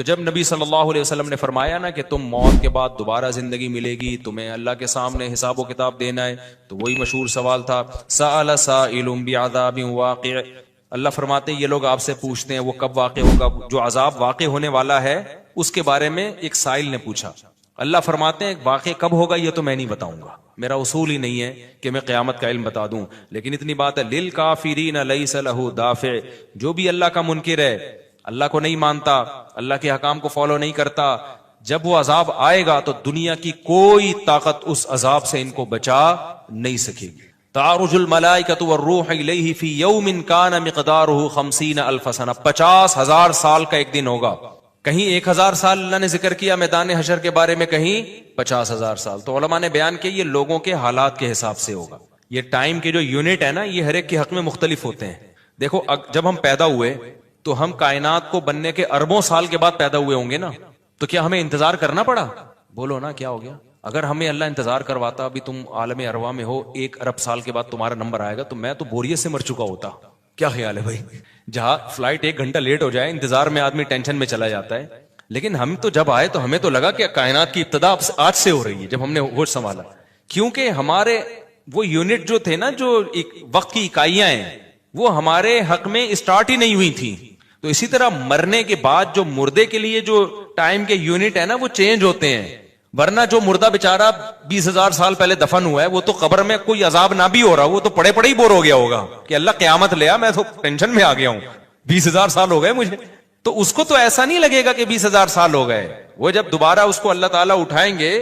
تو جب نبی صلی اللہ علیہ وسلم نے فرمایا نا کہ تم موت کے بعد دوبارہ زندگی ملے گی، تمہیں اللہ کے سامنے حساب و کتاب دینا ہے، تو وہی مشہور سوال تھا سأل سائل بعذاب واقع. اللہ فرماتے ہیں یہ لوگ آپ سے پوچھتے ہیں وہ کب واقع ہوگا، جو عذاب واقع ہونے والا ہے اس کے بارے میں ایک سائل نے پوچھا. اللہ فرماتے ہیں واقع کب ہوگا یہ تو میں نہیں بتاؤں گا، میرا اصول ہی نہیں ہے کہ میں قیامت کا علم بتا دوں، لیکن اتنی بات ہے للکافرین لیس لہ دافع. جو بھی اللہ کا منکر ہے، اللہ کو نہیں مانتا، اللہ کے حکام کو فالو نہیں کرتا، جب وہ عذاب آئے گا تو دنیا کی کوئی طاقت اس عذاب سے ان کو بچا نہیں سکے گی. تعرج الملائکۃ والروح الیہ فی یوم کان مقدارہ 50,000 سنہ، 50,000 سال کا ایک دن ہوگا. کہیں 1,000 سال اللہ نے ذکر کیا میدان حشر کے بارے میں، کہیں 50,000 سال. تو علماء نے بیان کیا یہ لوگوں کے حالات کے حساب سے ہوگا. یہ ٹائم کے جو یونٹ ہے نا یہ ہر ایک کے حق میں مختلف ہوتے ہیں. دیکھو جب ہم پیدا ہوئے تو ہم کائنات کو بننے کے اربوں سال کے بعد پیدا ہوئے ہوں گے نا، تو کیا ہمیں انتظار کرنا پڑا؟ بولو نا کیا ہو گیا؟ اگر ہمیں اللہ انتظار کرواتا ابھی تم عالم ارواح میں ہو 1 ارب سال کے بعد تمہارا نمبر آئے گا، تو میں تو بوریت سے مر چکا ہوتا. کیا خیال ہے بھائی؟ جہاں فلائٹ 1 گھنٹہ لیٹ ہو جائے انتظار میں آدمی ٹینشن میں چلا جاتا ہے، لیکن ہم تو جب آئے تو ہمیں تو لگا کہ کائنات کی ابتدا آج سے ہو رہی ہے جب ہم نے ہوش سنبھالا. کیونکہ ہمارے وہ یونٹ جو تھے نا، جو وقت کی اکائیاں ہیں، وہ ہمارے حق میں اسٹارٹ ہی نہیں ہوئی تھی. تو اسی طرح مرنے کے بعد جو مردے کے لیے جو ٹائم کے یونٹ ہے نا وہ چینج ہوتے ہیں. ورنہ جو مردہ بیچارہ 20,000 سال پہلے دفن ہوا ہے وہ تو قبر میں کوئی عذاب نہ بھی ہو رہا، وہ تو پڑے پڑے ہی بور ہو گیا ہوگا کہ اللہ قیامت لے آ، میں تو ٹینشن میں آ گیا ہوں، 20,000 سال ہو گئے مجھے. تو اس کو تو ایسا نہیں لگے گا کہ 20,000 سال ہو گئے. وہ جب دوبارہ اس کو اللہ تعالیٰ اٹھائیں گے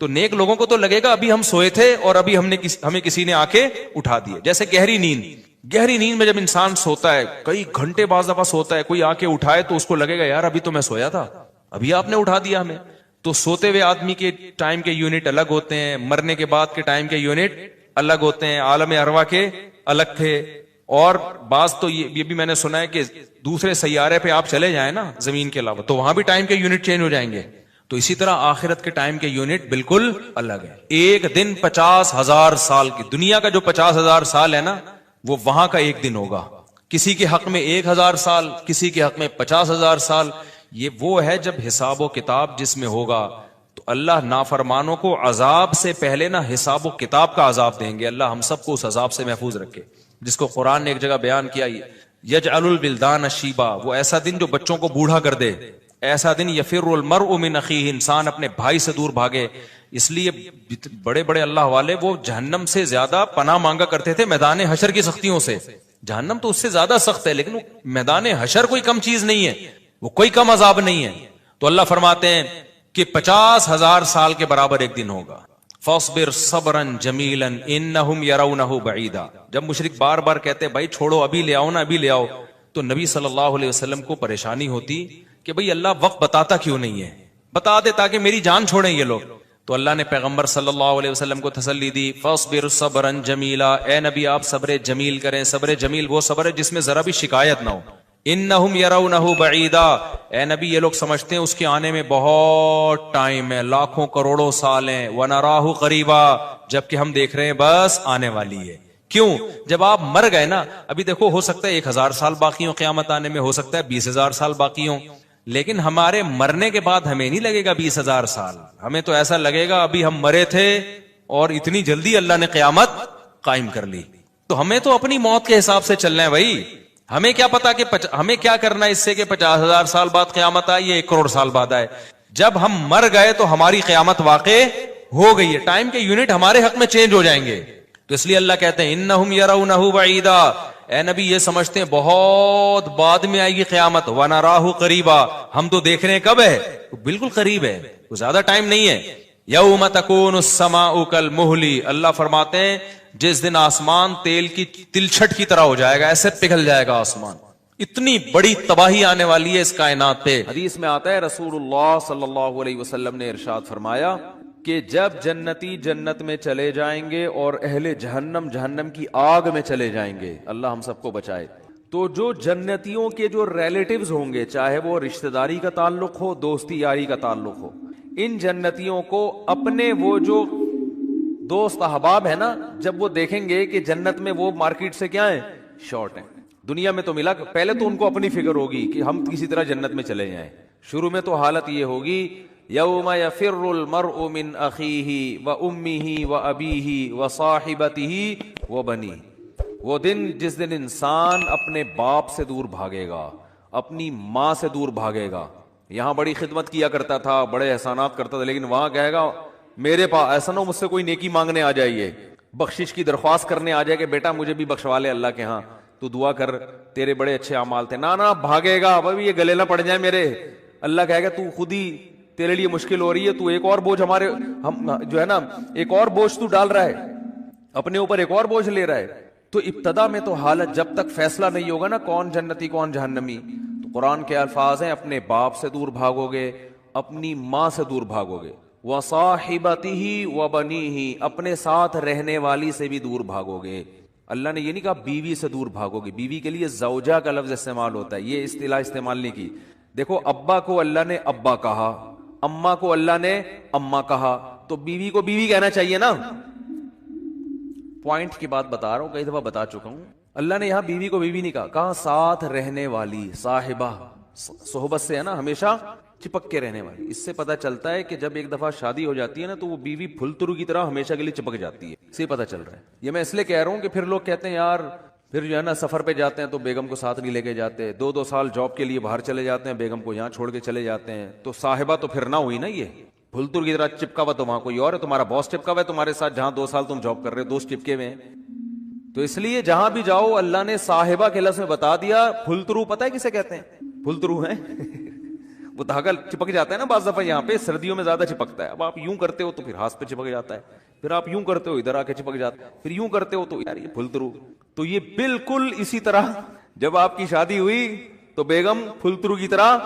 تو نیک لوگوں کو تو لگے گا ابھی ہم سوئے تھے اور ابھی ہمیں کسی نے آ کے اٹھا دیے. جیسے گہری نیند میں جب انسان سوتا ہے کئی گھنٹے بعض دفعہ سوتا ہے، کوئی آ کے اٹھائے تو اس کو لگے گا یار ابھی تو میں سویا تھا، ابھی آپ نے اٹھا دیا ہمیں. تو سوتے ہوئے آدمی کے ٹائم کے یونٹ الگ ہوتے ہیں، مرنے کے بعد کے ٹائم کے یونٹ الگ ہوتے ہیں، عالم ارواح کے الگ تھے. اور بعض تو یہ بھی میں نے سنا ہے کہ دوسرے سیارے پہ آپ چلے جائیں نا زمین کے علاوہ تو وہاں بھی ٹائم کے یونٹ چینج ہو جائیں گے. تو اسی طرح آخرت کے ٹائم کے یونٹ بالکل الگ ہے. ایک دن 50,000 سال کی، دنیا کا جو 50,000 سال ہے نا وہ وہاں کا ایک دن ہوگا. کسی کے حق میں 1,000 سال، کسی کے حق میں 50,000 سال. یہ وہ ہے جب حساب و کتاب جس میں ہوگا تو اللہ نافرمانوں کو عذاب سے پہلے نا حساب و کتاب کا عذاب دیں گے. اللہ ہم سب کو اس عذاب سے محفوظ رکھے. جس کو قرآن نے ایک جگہ بیان کیا یجعل الولدان شیبا، وہ ایسا دن جو بچوں کو بوڑھا کر دے. ایسا دن یفر المرء من اخیہ، انسان اپنے بھائی سے دور بھاگے. اس لیے بڑے بڑے اللہ والے وہ جہنم سے زیادہ پناہ مانگا کرتے تھے میدان حشر کی سختیوں سے. جہنم تو اس سے زیادہ سخت ہے، لیکن وہ میدان حشر کوئی کم چیز نہیں ہے، وہ کوئی کم عذاب نہیں ہے. تو اللہ فرماتے ہیں کہ 50,000 سال کے برابر ایک دن ہوگا. فاصبر صبرا جمیلا انہم یرونہ بعیدا. جب مشرک بار بار کہتے بھائی چھوڑو ابھی لے آؤ نا ابھی لے آؤ، تو نبی صلی اللہ علیہ وسلم کو پریشانی ہوتی کہ بھئی اللہ وقت بتاتا کیوں نہیں ہے، بتا دے تاکہ میری جان چھوڑیں یہ لوگ. تو اللہ نے پیغمبر صلی اللہ علیہ وسلم کو تسلی دی فاصبر صبرا جمیلا، اے نبی آپ صبر جمیل کریں. صبر جمیل وہ صبر ہے جس میں ذرا بھی شکایت نہ ہو. انہم یرونہ بعیدا، اے نبی یہ لوگ سمجھتے ہیں اس کے آنے میں بہت ٹائم ہے، لاکھوں کروڑوں سال ہیں. ونراہ قریبا، جبکہ ہم دیکھ رہے ہیں بس آنے والی ہے. کیوں؟ جب آپ مر گئے نا، ابھی دیکھو ہو سکتا ہے 1,000 سال باقی ہوں قیامت آنے میں، ہو سکتا ہے 20,000 سال باقی ہوں، لیکن ہمارے مرنے کے بعد ہمیں نہیں لگے گا 20,000 سال. ہمیں تو ایسا لگے گا ابھی ہم مرے تھے اور اتنی جلدی اللہ نے قیامت قائم کر لی. تو ہمیں تو اپنی موت کے حساب سے چلنا ہے بھائی. ہمیں کیا پتا کہ ہمیں کیا کرنا ہے اس سے کہ 50,000 سال بعد قیامت آئے یا 1 کروڑ سال بعد آئے. جب ہم مر گئے تو ہماری قیامت واقع ہو گئی ہے، ٹائم کے یونٹ ہمارے حق میں چینج ہو جائیں گے. تو اس لیے اللہ کہتے ہیں انہم یرونہ بعیدا، اے نبی یہ سمجھتے ہیں بہت بعد میں آئے گی قیامت. ونراہ قریبا، ہم تو دیکھ رہے ہیں کب ہے، بالکل قریب ہے، زیادہ ٹائم نہیں ہے. یوم تکون السماء کالمہل، اللہ فرماتے ہیں جس دن آسمان تیل کی تلچھٹ کی طرح ہو جائے گا، ایسے پگھل جائے گا آسمان. اتنی بڑی تباہی آنے والی ہے اس کائنات پہ. حدیث میں آتا ہے رسول اللہ صلی اللہ علیہ وسلم نے ارشاد فرمایا کہ جب جنتی جنت میں چلے جائیں گے اور اہل جہنم جہنم کی آگ میں چلے جائیں گے، اللہ ہم سب کو بچائے، تو جو جنتیوں کے جو ریلیٹیوز ہوں گے، چاہے وہ رشتہ داری کا تعلق ہو، دوستی یاری کا تعلق ہو، ان جنتیوں کو اپنے وہ جو دوست احباب ہے نا، جب وہ دیکھیں گے کہ جنت میں وہ مارکیٹ سے کیا ہیں، شارٹ ہیں. دنیا میں تو ملا، پہلے تو ان کو اپنی فکر ہوگی کہ ہم کسی طرح جنت میں چلے جائیں. شروع میں تو حالت یہ ہوگی یوم یفر المرء من اخیہ وامہ وابیہ وصاحبتہ وبنیہ، وہ دن جس دن انسان اپنے باپ سے دور بھاگے گا، اپنی ماں سے دور بھاگے گا. یہاں بڑی خدمت کیا کرتا تھا، بڑے احسانات کرتا تھا، لیکن وہاں کہے گا میرے پاس ایسا نہ ہو مجھ سے کوئی نیکی مانگنے آ جائیے، بخشش کی درخواست کرنے آ جائے کہ بیٹا مجھے بھی بخشوا لے اللہ کے ہاں، تو دعا کر تیرے بڑے اچھے اعمال تھے. نہ بھاگے گا، ابھی یہ گلے نہ پڑ جائے میرے. اللہ کہے گا تو خود ہی تیرے لیے مشکل ہو رہی ہے، تو ایک اور بوجھ ہمارے ہم جو ہے نا ایک اور بوجھ تو ڈال رہا ہے اپنے اوپر، ایک اور بوجھ لے رہا ہے. تو ابتدا میں تو حالت جب تک فیصلہ نہیں ہوگا نا کون جنتی کون جہنمی، تو قرآن کے الفاظ ہیں اپنے باپ سے دور بھاگو گے، اپنی ماں سے دور بھاگو گے، وصاحبتہ وبنیہ، اپنے ساتھ رہنے والی سے بھی دور بھاگو گے. اللہ نے یہ نہیں کہا بیوی سے دور بھاگو گے، بیوی کے لیے زوجہ کا لفظ استعمال ہوتا ہے، یہ اصطلاح استعمال نہیں کی. دیکھو ابا کو اللہ نے ابا کہا، اماں کو اللہ نے اماں کہا، تو بیوی کو بیوی کہنا چاہیے نا. پوائنٹ کی بات بتا رہا ہوں، کئی دفعہ بتا چکا ہوں. اللہ نے یہاں بیوی کو بیوی نہیں کہا، کہا ساتھ رہنے والی، صاحبہ، صحبت سے ہے نا ہمیشہ چپک کے رہنے والی. اس سے پتہ چلتا ہے کہ جب ایک دفعہ شادی ہو جاتی ہے نا تو وہ بیوی پھلترو کی طرح ہمیشہ کے لیے چپک جاتی ہے. اس سے پتہ چل رہا ہے. یہ میں اس لیے کہہ رہا ہوں کہ پھر لوگ کہتے ہیں یار پھر جو ہے نا سفر پہ جاتے ہیں تو بیگم کو ساتھ نہیں لے کے جاتے، 2 سال جاب کے لیے باہر چلے جاتے ہیں، بیگم کو یہاں چھوڑ کے چلے جاتے ہیں، تو صاحبہ تو پھر نہ ہوئی نا. یہ پھلتر کی طرح چپکا ہوا تو وہاں کوئی اور ہے، تمہارا باس چپکا ہوا ہے تمہارے ساتھ، جہاں 2 سال تم جاب کر رہے ہو دوست چپکے ہوئے ہیں. تو اس لیے جہاں بھی جاؤ اللہ نے صاحبہ کے لفظ میں بتا دیا. پھلترو پتہ ہے کسے کہتے ہیں؟ پھلترو ہیں وہ دھاگا چپک جاتا ہے نا بعض دفعہ، یہاں پہ سردیوں میں زیادہ چپکتا ہے. اب آپ یوں کرتے ہو تو پھر ہاتھ پہ چپک جاتا ہے، پھر آپ یوں کرتے ہو ادھر آ کے چپک جاتا ہے، پھر یوں کرتے ہو تو یار یہ پھلترو. تو یہ بالکل اسی طرح جب آپ کی شادی ہوئی تو بیگم پھلترو کی طرح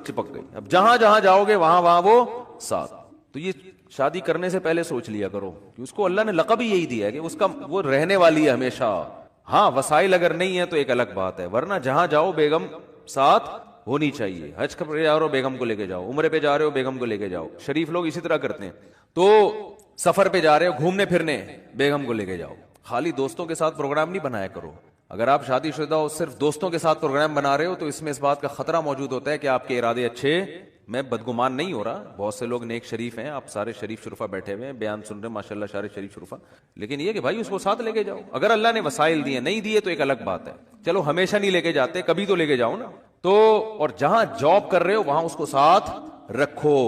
چپک گئی. اب جہاں جہاں جاؤ گے وہاں وہ ساتھ. تو یہ شادی کرنے سے پہلے سوچ لیا کرو کہ اس کو اللہ نے لقب ہی یہی دیا ہے کہ اس کا وہ رہنے والی ہے ہمیشہ. ہاں وسائل اگر نہیں ہے تو ایک الگ بات ہے، ورنہ جہاں جاؤ بیگم ساتھ ہونی چاہیے. حج پہ جا رہے ہو بیگم کو لے کے جاؤ، عمرے پہ جا رہے ہو بیگم کو لے کے جاؤ. شریف لوگ اسی طرح کرتے ہیں. تو سفر پہ جا رہے ہو گھومنے پھرنے بیگم کو لے کے جاؤ. خالی دوستوں کے ساتھ پروگرام نہیں بنایا کرو. اگر آپ شادی شدہ ہو صرف دوستوں کے ساتھ پروگرام بنا رہے ہو تو اس میں اس بات کا خطرہ موجود ہوتا ہے کہ آپ کے ارادے اچھے، میں بدگمان نہیں ہو رہا، بہت سے لوگ نیک شریف ہیں، آپ سارے شریف شرفا بیٹھے ہوئے ہیں بیان سن رہے ہیں ماشاءاللہ سارے شریف شرفا، لیکن یہ کہ بھائی اس کو ساتھ لے کے جاؤ. اگر اللہ نے وسائل دیے نہیں دیے تو ایک الگ بات ہے. چلو ہمیشہ نہیں لے کے جاتے، کبھی تو لے کے جاؤ نا. تو اور جہاں جاب کر رہے ہو وہاں اس کو ساتھ رکھو،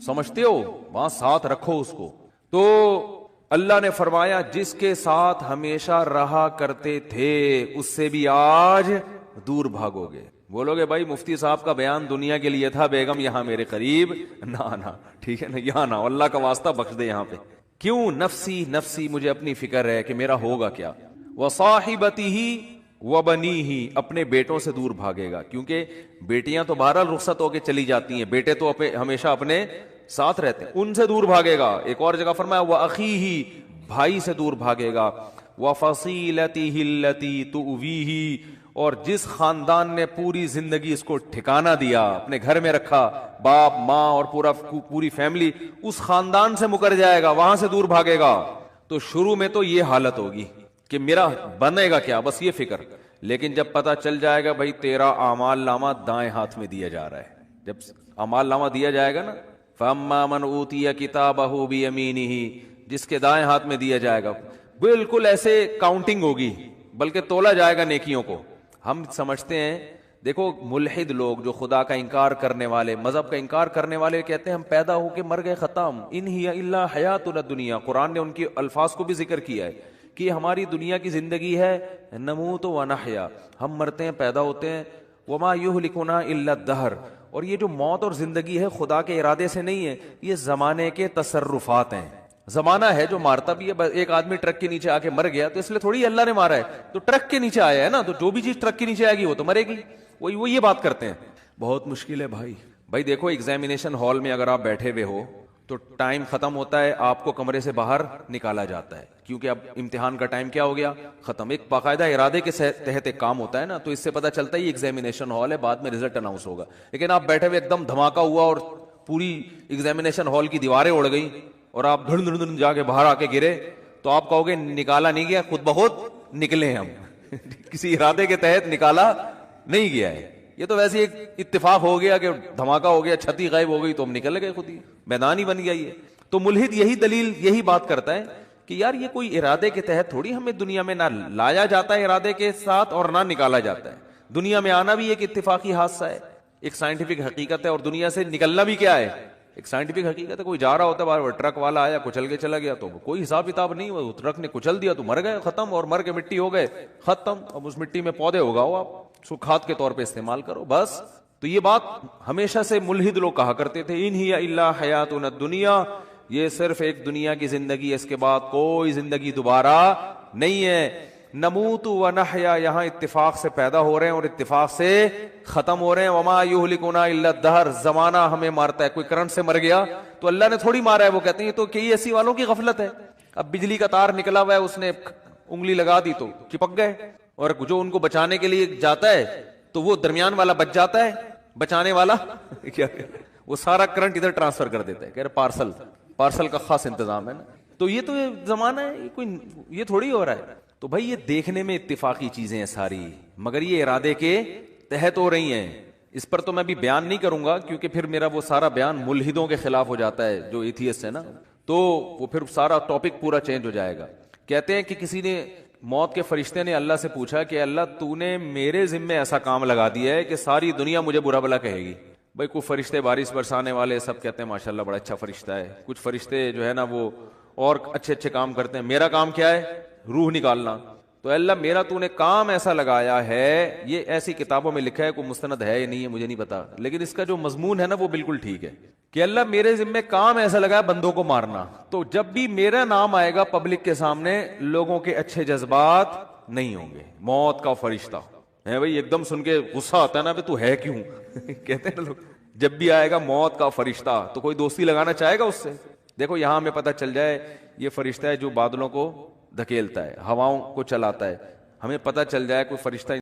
سمجھتے ہو، وہاں ساتھ رکھو اس کو. تو اللہ نے فرمایا جس کے ساتھ ہمیشہ رہا کرتے تھے اس سے بھی آج دور بھاگو گے. بولو گے بھائی مفتی صاحب کا بیان دنیا کے لیے تھا، بیگم یہاں میرے قریب نہ ٹھیک ہے نا، یہاں نہ، اللہ کا واسطہ بخش دے یہاں پہ. کیوں؟ نفسی نفسی، مجھے اپنی فکر ہے کہ میرا ہوگا کیا. وصاحبتہ وبنیہ، اپنے بیٹوں سے دور بھاگے گا، کیونکہ بیٹیاں تو بہرحال رخصت ہو کے چلی جاتی ہیں، بیٹے تو ہمیشہ اپنے ساتھ رہتے ہیں، ان سے دور بھاگے گا. ایک اور جگہ فرمایا وَأَخِيهِ، بھائی سے دور بھاگے گا. وَفَصِيلَتِهِ الَّتِي تُؤْوِيهِ، اور جس خاندان نے پوری زندگی اس کو ٹھکانہ دیا، اپنے گھر میں رکھا، باپ ماں اور پوری فیملی، اس خاندان سے مکر جائے گا، وہاں سے دور بھاگے گا. تو شروع میں تو یہ حالت ہوگی کہ میرا بنے گا کیا، بس یہ فکر. لیکن جب پتہ چل جائے گا بھائی تیرا اعمال نامہ دائیں ہاتھ میں دیا جا رہا ہے، جب اعمال نامہ دیا جائے گا نا، فَأَمَّا مَنْ أُوتِيَ كِتَابَهُ بِيَمِينِهِ، جس کے دائیں ہاتھ میں دیا جائے گا، بالکل ایسے کاؤنٹنگ ہوگی، بلکہ تولا جائے گا نیکیوں کو. ہم سمجھتے ہیں، دیکھو ملحد لوگ جو خدا کا انکار کرنے والے، مذہب کا انکار کرنے والے کہتے ہیں ہم پیدا ہو کے مر گئے ختم، ان ہی الا حیاتنا الدنیا. قرآن نے ان کے الفاظ کو بھی ذکر کیا ہے کہ ہماری دنیا کی زندگی ہے، نموت و نحیا، ہم مرتے ہیں پیدا ہوتے ہیں، وما یہلکنا الا الدہر. اور یہ جو موت اور زندگی ہے خدا کے ارادے سے نہیں ہے، یہ زمانے کے تصرفات ہیں. زمانہ ہے جو مارتا بھی ہے. ایک آدمی ٹرک کے نیچے آ کے مر گیا تو اس لیے تھوڑی اللہ نے مارا ہے، تو ٹرک کے نیچے آیا ہے نا، تو جو بھی چیز ٹرک کے نیچے آئے گی وہ تو مرے گی. وہ یہ بات کرتے ہیں. بہت مشکل ہے بھائی دیکھو ایگزامینیشن ہال میں اگر آپ بیٹھے ہوئے ہو تو ٹائم ختم ہوتا ہے، آپ کو کمرے سے باہر نکالا جاتا ہے، کیونکہ اب امتحان کا ٹائم کیا ہو گیا، ختم. ایک باقاعدہ ارادے کے تحت ایک کام ہوتا ہے نا، تو اس سے پتہ چلتا ہے یہ ایگزامینیشن ہال ہے، بعد میں رزلٹ اناؤنس ہوگا. لیکن آپ بیٹھے ہوئے ایک دم دھماکہ ہوا اور پوری ایگزامینیشن ہال کی دیواریں اڑ گئی اور آپ دھڑ دھڑ جا کے باہر آ کے گرے، تو آپ کہو گے نکالا نہیں گیا، خود بخود نکلے ہم کسی ارادے کے تحت نکالا نہیں گیا ہے. یہ تو ویسے ایک اتفاق ہو گیا کہ دھماکہ ہو گیا, چھتی غائب ہو گئی تو ہم نکل گئے, خود ہی میدان ہی بن گیا یہ. تو ملحد یہی دلیل, یہی بات کرتا ہے کہ یار یہ کوئی ارادے کے تحت تھوڑی ہمیں دنیا میں نہ لایا جاتا ہے ارادے کے ساتھ اور نہ نکالا جاتا ہے. دنیا میں آنا بھی ایک اتفاقی حادثہ ہے, ایک سائنٹیفک حقیقت ہے, اور دنیا سے نکلنا بھی کیا ہے, ایک سائنٹیفک حقیقت ہے. کوئی جا رہا ہوتا ہے باہر, ٹرک والا آیا کچل کے چلا گیا تو کوئی حساب کتاب نہیں, وہ ٹرک نے کچل دیا تو مر گئے, ختم, اور مر کے مٹی ہو گئے, ختم. اب اس مٹی میں پودے اگاؤ, آپ اس کو کھاد کے طور پہ استعمال کرو بس. تو یہ بات ہمیشہ سے ملحد لوگ کہا کرتے تھے, ان ہی الا حیاتنا الدنیا, یہ صرف ایک دنیا کی زندگی ہے, اس کے بعد کوئی زندگی دوبارہ نہیں ہے. نموت و نحیا, یہاں اتفاق سے پیدا ہو رہے ہیں اور اتفاق سے ختم ہو رہے ہیں. وما یہلکنا الا الدہر, زمانہ ہمیں مارتا ہے. کوئی کرنٹ سے مر گیا تو اللہ نے تھوڑی مارا ہے, وہ کہتے ہیں تو کئی ایسی والوں کی غفلت ہے. اب بجلی کا تار نکلا ہوا ہے, اس نے انگلی لگا دی تو چپک گئے, اور جو ان کو بچانے کے لیے جاتا ہے تو وہ درمیان والا بچ جاتا ہے, بچانے والا کیا وہ سارا کرنٹ ادھر ٹرانسفر کر دیتا ہے, کہہ رہے پارسل کا خاص انتظام ہے نا. تو یہ تو زمانہ ہے, کوئی یہ تھوڑی ہو رہا ہے. تو بھائی یہ دیکھنے میں اتفاقی چیزیں ہیں ساری, مگر یہ ارادے کے تحت ہو رہی ہیں. اس پر تو میں بھی بیان نہیں کروں گا کیونکہ پھر میرا وہ سارا بیان ملحدوں کے خلاف ہو جاتا ہے جو ایتھیسٹ ہے نا, تو وہ پھر سارا ٹاپک پورا چینج ہو جائے گا. کہتے ہیں کہ کسی نے, موت کے فرشتے نے اللہ سے پوچھا کہ اللہ تو نے میرے ذمے ایسا کام لگا دیا ہے کہ ساری دنیا مجھے برا بھلا کہے گی. بھائی کچھ فرشتے بارش برسانے والے سب کہتے ہیں ماشاءاللہ بڑا اچھا فرشتہ ہے, کچھ فرشتے جو ہے نا وہ اور اچھے اچھے کام کرتے ہیں. میرا کام کیا ہے, روح نکالنا. تو اللہ میرا تو نے کام ایسا لگایا ہے, یہ ایسی کتابوں میں لکھا ہے, کوئی مستند ہے یا نہیں ہے مجھے نہیں پتا, لیکن اس کا جو مضمون ہے نا وہ بالکل ٹھیک ہے کہ اللہ میرے ذمے کام ایسا لگا ہے بندوں کو مارنا. تو جب بھی میرا نام آئے گا پبلک کے سامنے, لوگوں کے اچھے جذبات نہیں ہوں گے. موت کا فرشتہ ہے بھائی, ایک دم سن کے غصہ آتا ہے نا, تو ہے کیوں کہتے ہیں نا لوگ, جب بھی آئے گا موت کا فرشتہ تو کوئی دوستی لگانا چاہے گا اس سے. دیکھو یہاں ہمیں پتہ چل جائے یہ فرشتہ ہے جو بادلوں کو دھکیلتا ہے, ہواؤں کو چلاتا ہے, ہمیں پتہ چل جائے کوئی فرشتہ